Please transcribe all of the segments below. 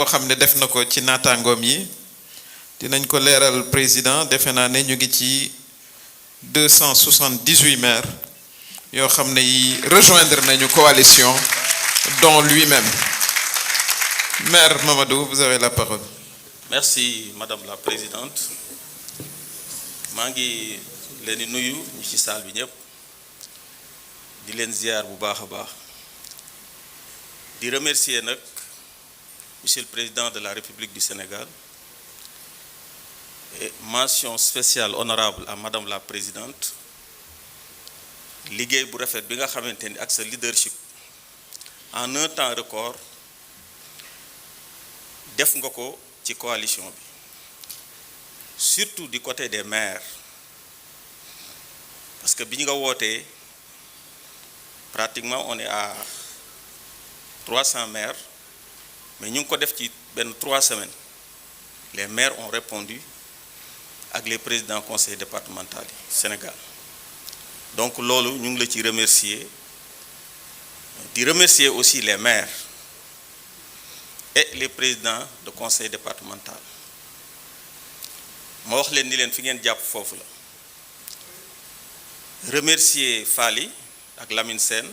boo xam ne def na ko ci naataangoom yi dinañ ko leeral président defe naa ne ñu ngi ci 278 maires yoo xam ne yi rejoindre nañu coalition dont lui-même. Maire Mamadou, vous avez la parole. Merci Madame la Présidente. maa ngi leen di nuyu ñi ci salle bi ñëpp di leen ziar bu baax a baax di remercier nag Monsieur le Président de la République du Sénégal et mention spéciale honorable à Madame la Présidente liggéey bu rafet bi nga xamante ni ak sa leadership en un temps record def nga ko ci coalition bi surtout du côté des maires parce que bi ñu nga wootee pratiquement on est à 300 maires mais ñu ngi ko def ci benn 3 semaines les maires ont répondu ak les présidents conseil départemental yi Sénégal donc loolu ñu ngi la ci remercier di remercier aussi les maires et les présidents de conseil départemental ma wax leen ni leen fi ngeen jàpp foofu la remercier Fally ak Lamine Sène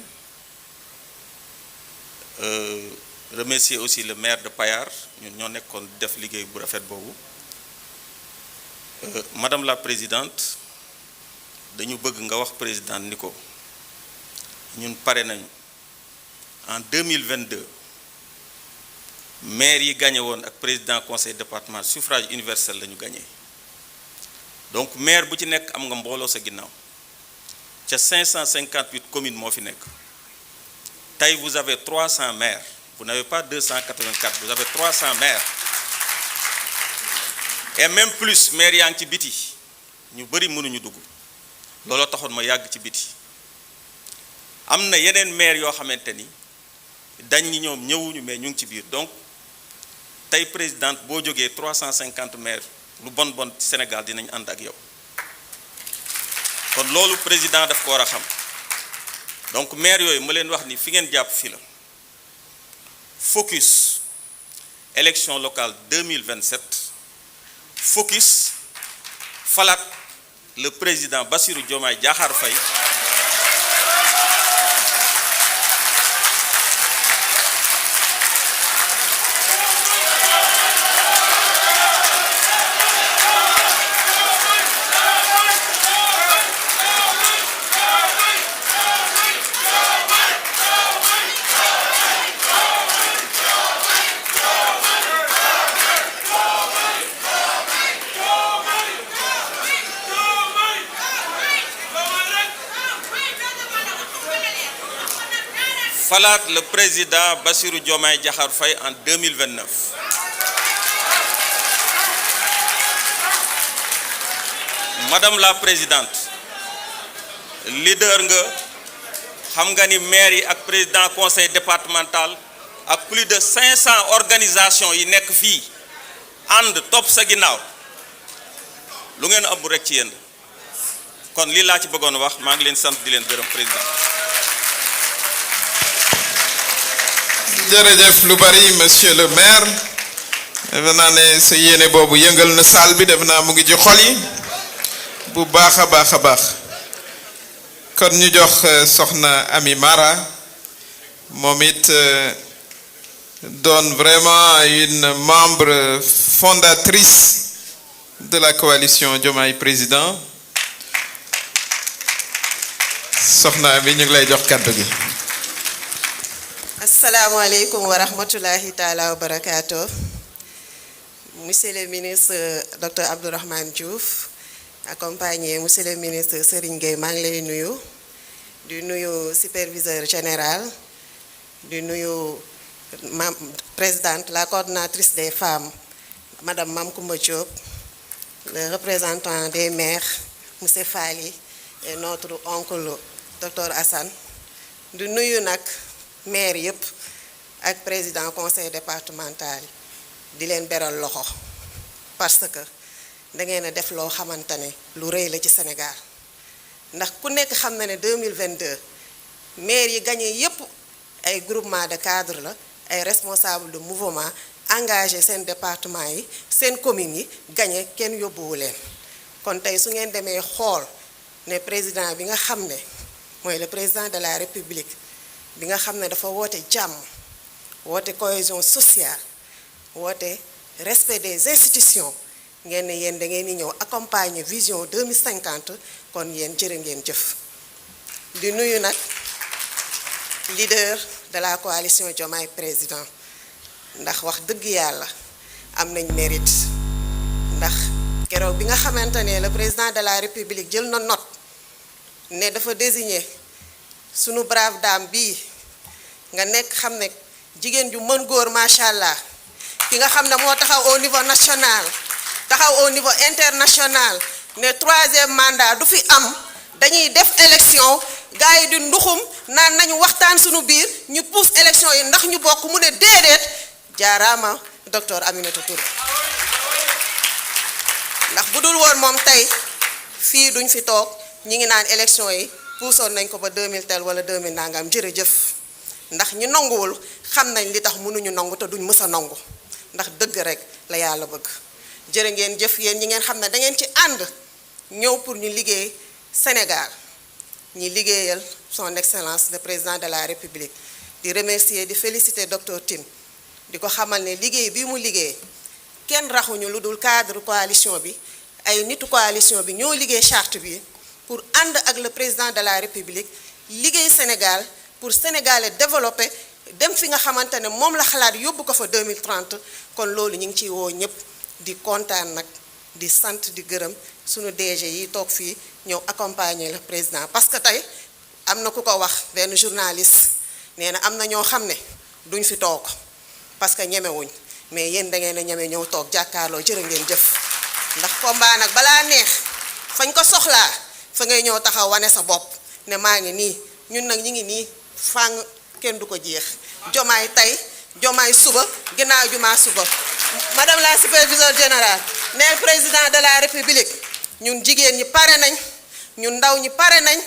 remercier aussi le maire de Payar ñun ñoo nekkoon def liggéey bu rafet boobu Madame la Présidente dañu bëgg nga wax président ni ko ñun pare nañu en 2022 maire yi gagné woon ak président conseil départemental suffrage universel la ñu gagné donc maire bu ci nekk am nga mbooloo sa ginnaaw ca 558 communes moo fi nekk tey vous avez 300 maires vous n'avez pas 284 vous avez 300 maires et même plus maire yaa ngi ci biti ñu bëri mënuñu dugg looloo taxoon ma yàgg ci biti am na yeneen maire yoo xamante ni dañ ñi ñoom ñëwuñu mais ñu ngi ci biir donc tey présidente boo jógee 350 maires lu bon bon Sénégal dinañ ànd ak yow kon loolu président daf ko war a xam donc maire yooyu ma leen wax ni fi ngeen jàpp fi la focus élection locale 2027 focus falaat le président Bassirou Diomaye Diakhar Faye falaat le président Bassirou Diomaye Diakhar Faye en 2029 Madame la Présidente leader nga xam nga ni maire yi ak président conseil départemental ak plus de 500 organisations yi nekk fii ànd topp sa ginnaaw lu ngeen ëmb rek ci yéen kon lii laa ci bëggoon wax maa ngi leen sant di leen gërëm président. jërëjëf lu bari monsieur le maire defe naa ne sa yéene boobu yëngal na salle bi defe naa mu ngi ci xol yi bu baax a baax a baax kon ñu jox soxna Ami Mara moom it doon vraiment une membre fondatrice de la coalition Diomaye Président soxna Ami ñu ngi lay jox kàddu gi. Asalaamaaleykum wa rahmatulahi taala wa barakaatu. Monsieur le ministre Dr Abdourahmane Diouf accompagné monsieur le ministre Serigne Gueye maa ngi lay nuyu di nuyu superviseur général di nuyu présidente la coordonnatrice des femmes madame Mame Koumba Diop le représentant des maires monsieur Fally et notre oncle docteur Assane di nuyu nag maire yëpp ak président conseil départemental di leen beral loxo parce que da ngeen a def loo xamante ne lu rëy la ci Sénégal ndax ku nekk xam na ne 2022 maire yi gagné yëpp ay groupement de cadre la ay responsable de mouvement engagé seen département yi seen communes yi gagné kenn yóbbuwu leen kon tey su ngeen demee xool ne président bi nga xam ne mooy le président de la république bi nga xam ne dafa woote jàmm woote cohésion sociale woote respect des institutions ngeen ne yéen da ngeen di ñëw accompagner vision 2050 kon yéen jërë ngeen jëf di nuyu nag leader de la coalition Diomaye président ndax wax dëgg yàlla am nañ mérite ndax keroog bi nga xamante ne le président de la république jël na note ne dafa désigner sunu brave dame bii nga nekk xam ne jigéen ju mën góor macha allah ki nga xam ne moo taxaw au niveau national taxaw au niveau international ne 3e mandat du fi am dañuy def élection gars yi di nduxum naan nañu waxtaan sunu biir ñu pousse élection yi ndax ñu bokk mu ne déedéet jaaraama docteur Aminata Touré ndax bu dul woon moom tey fii duñ fi toog ñi ngi naan élection yi puusoon nañ ko ba 2000 tel wala 2000 nangam jërëjëf ndax ñu nanguwul xam nañ li tax mënuñu nangu te duñ mës a nangu ndax dëgg rek la yàlla bëgg jërë ngeen jëf yéen ñi ngeen xam ne da ngeen ci ànd ñëw pour ñu liggéey Sénégal ñi liggéeyal son excellence le président de la république di remercier di féliciter docteur Tine di ko xamal ne liggéey bi mu liggéey kenn raxuñu lu dul cadre coalition bi ay nitu coalition bi ñoo liggéey charte bi pour ànd ak le président de la république liggéey Sénégal pour Sénégal développer dem fi nga xamante ne moom la xalaat yóbbu ko fa 2030 kon loolu ñu ngi ciy woo ñëpp di kontaan nag di sant di gërëm sunu DG yi toog fii ñëw accompagner le président parce que tey am na ku ko wax benn journaliste nee na am na ñoo xam ne duñ fi toog parce que ñemewuñ mais yéen da ngeen a ñeme ñëw toog jàkkaarloo jërë ngeen jëf ndax combat nag balaa neex fañ ko soxlaa fa ngay ñëw taxaw wane sa bopp ne maa ngi nii ñun nag ñi ngi nii fàng kenn du ko jeex Diomaye tey Diomaye suba ginnaaw jumaa suba madame la superviseure générale neel président de la république ñun jigéen ñi pare nañ ñun ndaw ñi pare nañ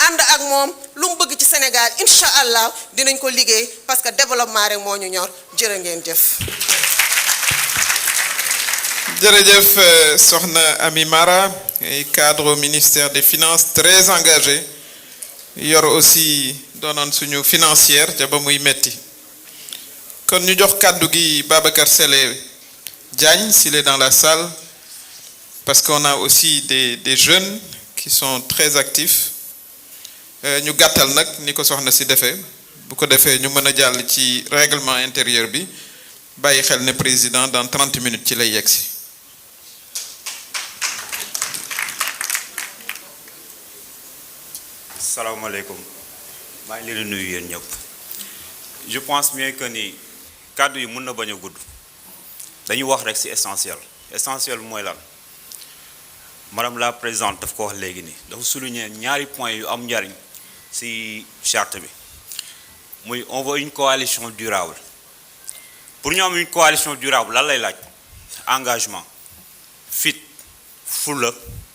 ànd ak moom lu mu bëgg ci Sénégal incha allah dinañ ko liggéey parce que développement rek moo ñu ñor jërë ngeen jëf. jërëjëf soxna Ami Mara cadre au ministère des finances très engagé yor aussi doonoon suñu financière ca ba muy metti kon ñu jox kàddu gi Babacar Sélé Diagne s'il est dans la salle parce qu'on a aussi des jeunes qui sont très actifs ñu gàttal nag ni ko soxna si defee bu ko defee ñu mën a jàll ci règlement intérieur bi bàyyi xel ne président dans 30 minutes ci lay yegsi. salaamaaleykum maa ngi leen di nuyu yéen ñëpp je pense bien que ni kàddu yi mën na bañ a gudd dañuy wax rek ci essentiel mooy lan madame la présidente daf ko wax léegi nii dafa souligner ñaari points yu am njariñ ci charte bi muy on veut une coalition durable pour ñu am une coalition durable lan lay laaj engagement fit fulla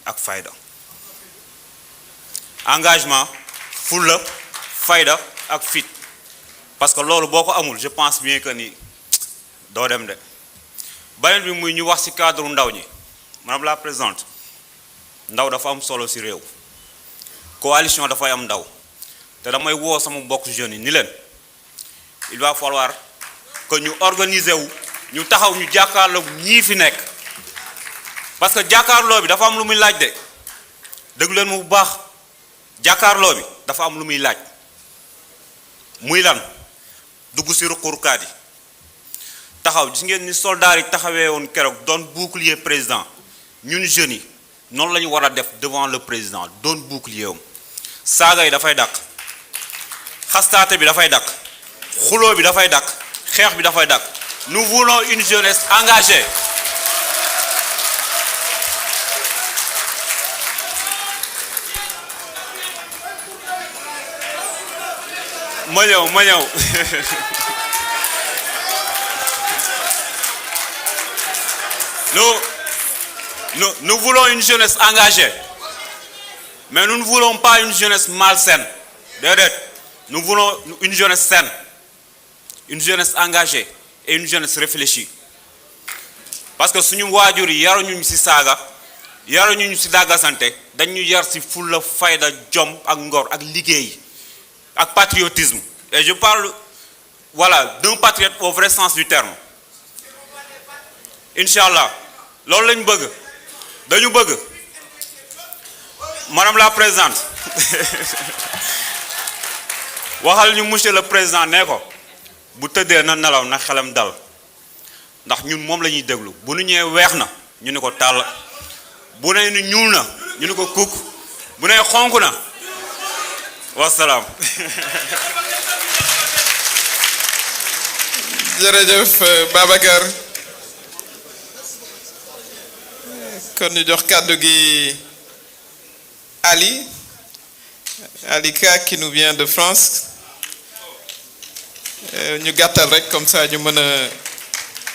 ak fayda engagement fulla fayda ak fit parce que loolu boo ko amul je pense bien que ni doo dem de beneen bi muy ñu wax ci cadre ndaw ñi madame la présidente ndaw dafa am solo ci réew coalition dafay am ndaw te damay woo sama bokk jeunes yi ni leen il va falloir que ñu organiser wu ñu taxaw ñu jàkkaarloo ñii fi nekk parce que jàkkaarloo bi dafa am lu muy laaj de déglu leen mu bu baax jàkkaarloo bi dafa am lu muy laaj muy lan dugg ci ruqurkaat yi taxaw gis ngeen ni soldats yi taxawee woon keroog doon bouclier président ñun jeunes yi noonu la ñu war a def devant le président doon bouclier am saaga yi dafay dàq xastaate bi dafay dàq xuloo bi dafay dàq xeex bi dafay dàq nous voulons une jeunesse engagée ma ñëw nous voulons une jeunesse engagée mais nous ne voulons pas une jeunesse malsaine déedéet nous voulons une jeunesse saine une jeunesse engagée et une jeunesse réfléchie parce que suñu waajur yi yaruñu ci saaga yaruñu ci dàggasante dañu yar ci fulla fayda jom ak ngor ak liggéey ak patriotisme et je parle voilà d'un patriote au vrai sens du terme Inch'Allah loolu lañ bëgg dañu bëgg madame la présidente waxal ñu monsieur le président ne ko bu tëddee na nelaw na xelam dal ndax ñun moom la ñuy déglu bu nu ñëwee weex na ñu ne ko tàll bu ne ni ñuul na ñu ne ko kukk bu ne xonk na wasalaam. jërëjëf Babacar kon ñu jox kàddu gi Ali Ka qui nous vient de France ñu gàttal rek comme ça ñu mën a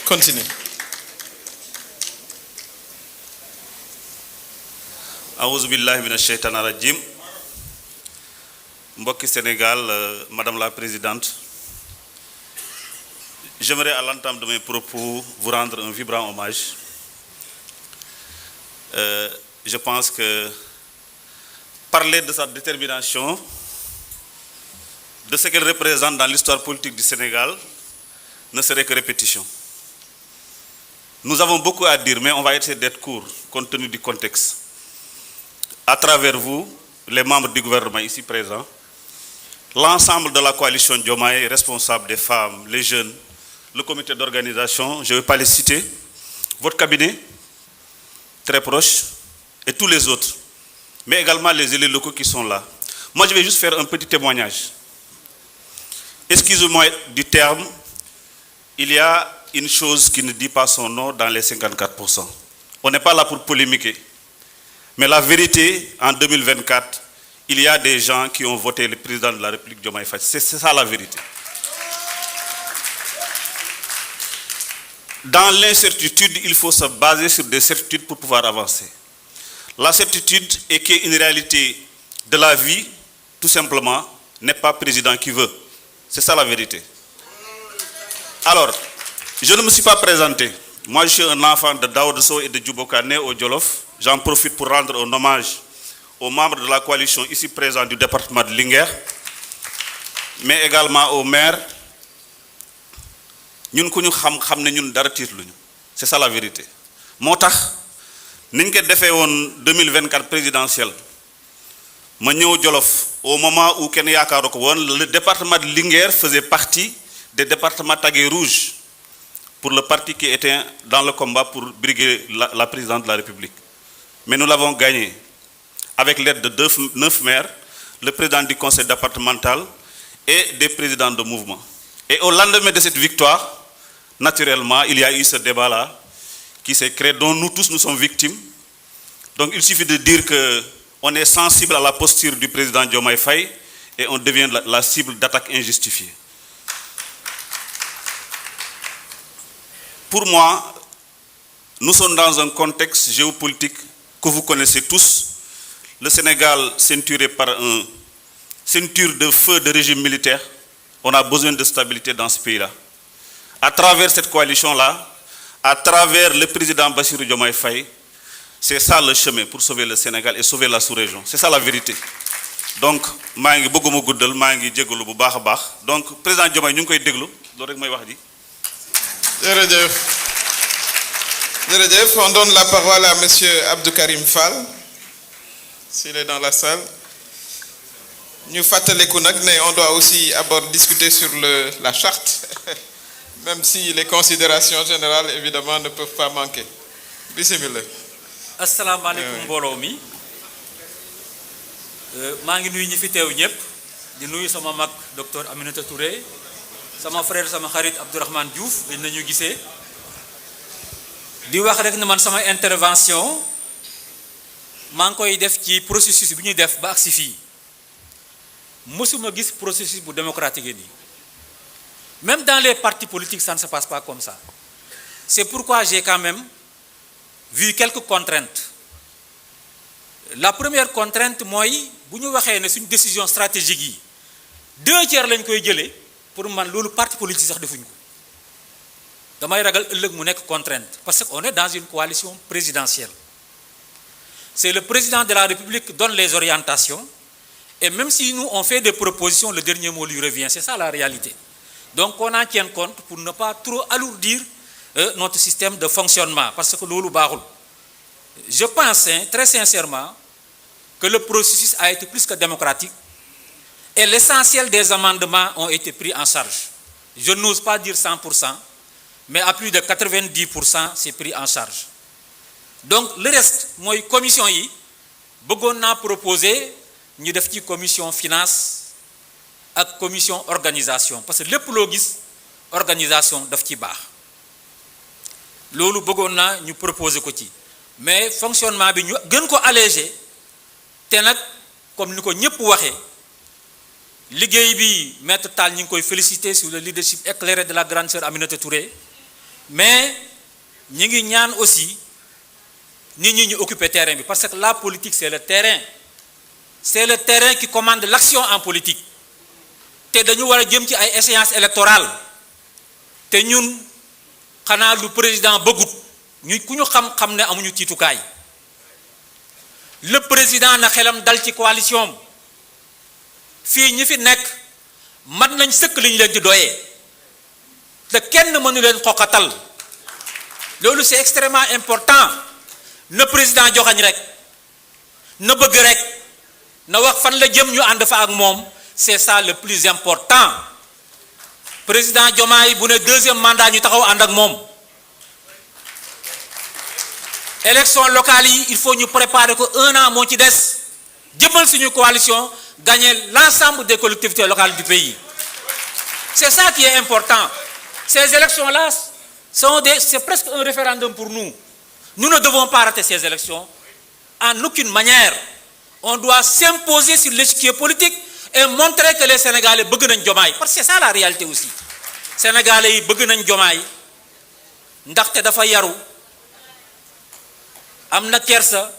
continuer. Aouzu billahi minash shaitanir rajim. Mbokki Sénégal, Madame la Présidente, j'aimerais à l'entame de mes propos vous rendre un vibrant hommage. Je pense que parler de sa détermination, de ce qu'elle représente dans l'histoire politique du Sénégal, ne serait que répétition. Nous avons beaucoup à dire, mais on va essayer d'être court, compte tenu du contexte. À travers vous, les membres du gouvernement ici présents, l'ensemble de la coalition Diomaye, responsables des femmes, les jeunes, le comité d'organisation, je ne vais pas les citer, votre cabinet, très proche, et tous les autres, mais également les élus locaux qui sont là. Moi, je vais juste faire un petit témoignage. Excusez-moi du terme, il y a une chose qui ne dit pas son nom dans les 54%. On n'est pas là pour polémiquer. Mais la vérité, en 2024, il y a des gens qui ont voté le président de la République, Diomaye Faye. C'est ça la vérité. Dans l'incertitude, il faut se baser sur des certitudes pour pouvoir avancer. La certitude est qu'une réalité de la vie, tout simplement, n'est pas président qui veut. C'est ça la vérité. Alors, je ne me suis pas présenté. Moi, je suis un enfant de Daoudso et de Djouboka, né au Djolof. J'en profite pour rendre un hommage aux membres de la coalition ici présents du département de Linguère, mais également aux maires. C'est ça la vérité. Motax, niñ ko défé won 2024 présidentiel. Ma ñëw Jolof au moment où Ken Yaakaar ko won, le département de Linguère faisait partie des départements tagués rouges pour le parti qui était dans le combat pour briguer la présidente de la République. Mais nous l'avons gagné avec l'aide de 9 maires, le président du conseil départemental et des présidents de mouvement. Et au lendemain de cette victoire, naturellement, il y a eu ce débat-là qui s'est créé, dont nous tous nous sommes victimes. Donc il suffit de dire qu'on est sensible à la posture du président Diomaye Faye et on devient la cible d'attaques injustifiées. Pour moi, nous sommes dans un contexte géopolitique que vous connaissez tous. Le Sénégal ceinturé par une ceinture de feu de régime militaire. On a besoin de stabilité dans ce pays-là. À travers cette coalition-là, à travers le président Bassirou Diomaye Faye, c'est ça le chemin pour sauver le Sénégal et sauver la sous-région. C'est ça la vérité. Donc, je donc, président Diomaye, nous on donne la parole à M. Abdou Karim Fall, s'il est dans la salle. Nous on doit aussi discuter sur la charte, même si les considérations générales, évidemment, ne peuvent pas manquer. Bismillah. Assalamu alaikum mbolo mi. Ma ngi nuyu ñi fi teew ñep di nuyu sama mag docteur Aminata Touré, sama frère sama xarit Abdourahmane Diouf dañ nañu gisé. Di wax rek ne man sama intervention maa ngi koy def ci processus bi ñuy def ba agsi fii mësuma gis processus bu démocratique nii. Même dans les partis politiques ça ne se passe pas comme ça. C'est pourquoi j'ai quand même vu quelques contraintes. La première contrainte mooy bu ñu waxee ne suñu décision stratégique yi 2 tiers lañ koy jëlee pour man loolu parti politique sax defuñ ko damay ragal ëllëg mu nekk contrainte parce qu'on est dans une coalition présidentielle. C'est le président de la République qui donne les orientations et même si nous on fait des propositions, le dernier mot lui revient. C'est ça la réalité. Donc on en tient compte pour ne pas trop alourdir notre système de fonctionnement parce que loolu baaxul. Je pense très sincèrement que le processus a été plus que démocratique et l'essentiel des amendements ont été pris en charge. Je n'ose pas dire 100%, mais à plus de 90% c'est pris en charge. Donc le reste mooy commission yi bëggoon naa proposer ñu def ci commission finance ak commission organisation parce que lépp loo gis organisation daf ci baax loolu bëggoon naa ñu proposer ko ci mais fonctionnement bi ñu gën ko alléger te nag comme ni ko ñëpp waxee liggéey bi maître Tall ñu ngi koy féliciter sur le leadership éclairé de la grande sœur Aminata Touré mais ñi ngi ñaan aussi nit ñi ñu occuper terrain bi parce que la politique c'est le terrain qui commande l'action en politique te dañu war a jëm ci ay échéances électorales te ñun xanaa lu président bëggut ñu ku ñu xam-xam ne amuñu tiitukaay le président na xelam dal ci coalition fii ñi fi nekk mat nañ sëkk li ñu leen di doyee te kenn mënu leen xoqatal loolu c'est extrêmement important na président joxañ rek na bëgg rek na wax fan la jëm ñu ànd fa ak moom c'est ça le plus important président Diomaye bu ne deuxième mandat ñu taxaw ànd ak moom élection locale yi il faut ñu préparer ko 1 an moo ci des jëmal suñu coalition gagner l'ensemble des collectivités locales du pays c'est ça qui est important ces élections là c'est presque un référendum pour nous. Nous ne devons pas rater ces élections en aucune manière. On doit s'imposer sur l'échiquier politique et montrer que les Sénégalais bëgg nañ Diomaye parce que c'est ça la réalité aussi. Sénégalais yi bëgg nañ Diomaye ndaxte dafa yaru am na kersa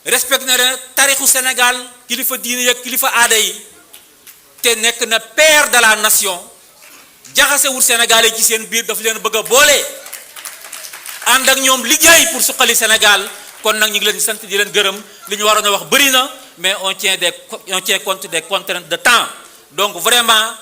respecté na tarixu Sénégal kilifa diine ak kilifa aada yi te nekk na père de la nation jaxasewul Sénégalais ci seen biir daf leen bëgg a boole. ànd ak ñoom liggéey pour suqali Sénégal kon nag ñu ngi leen di sant di leen gërëm li ñu waroon a wax bëri na mais on tient compte des contraintes de temps donc vraiment